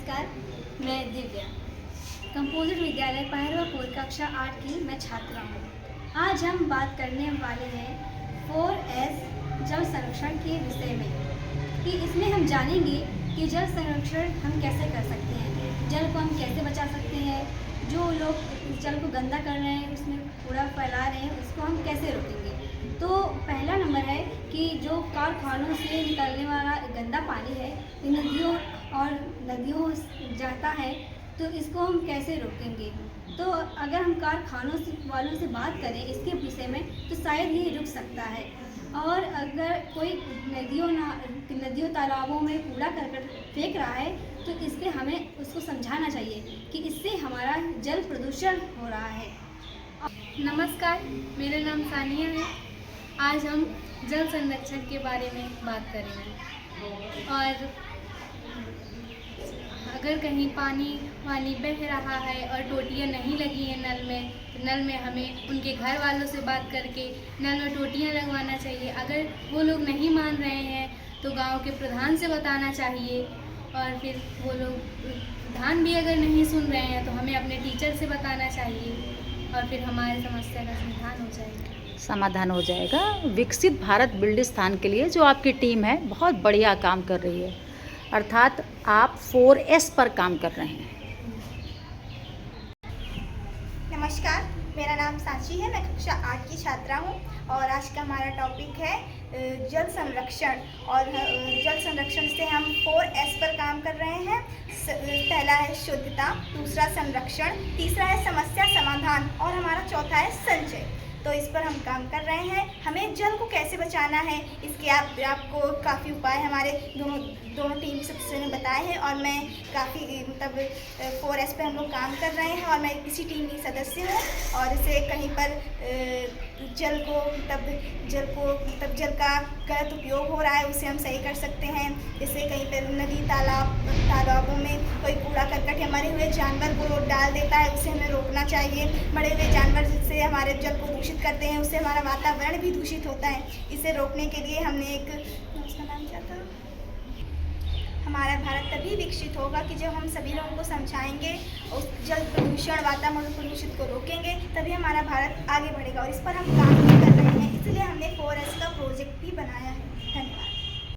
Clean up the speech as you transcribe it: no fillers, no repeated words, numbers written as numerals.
नमस्कार, मैं दिव्या कंपोजिट विद्यालय पहरवापुर कक्षा 8 की मैं छात्रा हूँ। आज हम बात करने वाले हैं 4S जल संरक्षण के विषय में कि इसमें हम जानेंगे कि जल संरक्षण हम कैसे कर सकते हैं, जल को हम कैसे बचा सकते हैं, जो लोग जल को गंदा कर रहे हैं, उसमें कूड़ा फैला रहे हैं, उसको हम कैसे रोकेंगे। तो पहला नंबर है कि जो कारखानों से निकलने वाला गंदा पानी है नदियों और नदियों जाता है, तो इसको हम कैसे रोकेंगे। तो अगर हम कारखानों वालों से बात करें इसके विषय में तो शायद ये रुक सकता है। और अगर कोई नदियों तालाबों में कूड़ा करकट फेंक रहा है तो इससे हमें उसको समझाना चाहिए कि इससे हमारा जल प्रदूषण हो रहा है। नमस्कार, मेरा नाम सानिया है। आज हम जल संरक्षण के बारे में बात करेंगे। और अगर कहीं पानी बह रहा है और टोटियाँ नहीं लगी हैं नल में हमें उनके घर वालों से बात करके नल में टोटियाँ लगवाना चाहिए। अगर वो लोग नहीं मान रहे हैं तो गांव के प्रधान से बताना चाहिए, और फिर वो लोग प्रधान भी अगर नहीं सुन रहे हैं तो हमें अपने टीचर से बताना चाहिए, और फिर हमारी समस्या का समाधान हो जाएगा। विकसित भारत बिल्डिस्तान के लिए जो आपकी टीम है बहुत बढ़िया काम कर रही है, अर्थात आप 4S पर काम कर रहे हैं। नमस्कार, मेरा नाम सांची है। मैं कक्षा 8 की छात्रा हूँ और आज का हमारा टॉपिक है जल संरक्षण। और जल संरक्षण से हम 4S पर काम कर रहे हैं। पहला है शुद्धता, दूसरा संरक्षण, तीसरा है समस्या समाधान और हमारा चौथा है संचय। तो इस पर हम काम कर रहे हैं। हमें जल को कैसे बचाना है इसके आपको काफ़ी उपाय हमारे दोनों टीम सदस्यों ने बताए हैं, और मैं काफ़ी 4S पे हम लोग काम कर रहे हैं और मैं इसी टीम की सदस्य हूँ। और इसे कहीं पर जल का गलत उपयोग हो रहा है उसे हम सही कर सकते हैं। जैसे कहीं पर नदी तालाबों में कोई कूड़ा करकट या मरे हुए जानवर को डाल देता है, उसे हमें रोकना चाहिए। मरे हुए जानवर जिससे हमारे जल को दूषित करते हैं, उससे हमारा वातावरण भी दूषित होता है। इसे रोकने के लिए हमने उसका नाम क्या था, हमारा भारत तभी विकसित होगा कि जब हम सभी लोगों को समझाएंगे, उस जल प्रदूषण वातावरण प्रदूषित को रोकेंगे, तभी हमारा भारत आगे बढ़ेगा। और इस पर हम काम भी कर रहे हैं, इसलिए हमने 4S का प्रोजेक्ट भी बनाया है। धन्यवाद।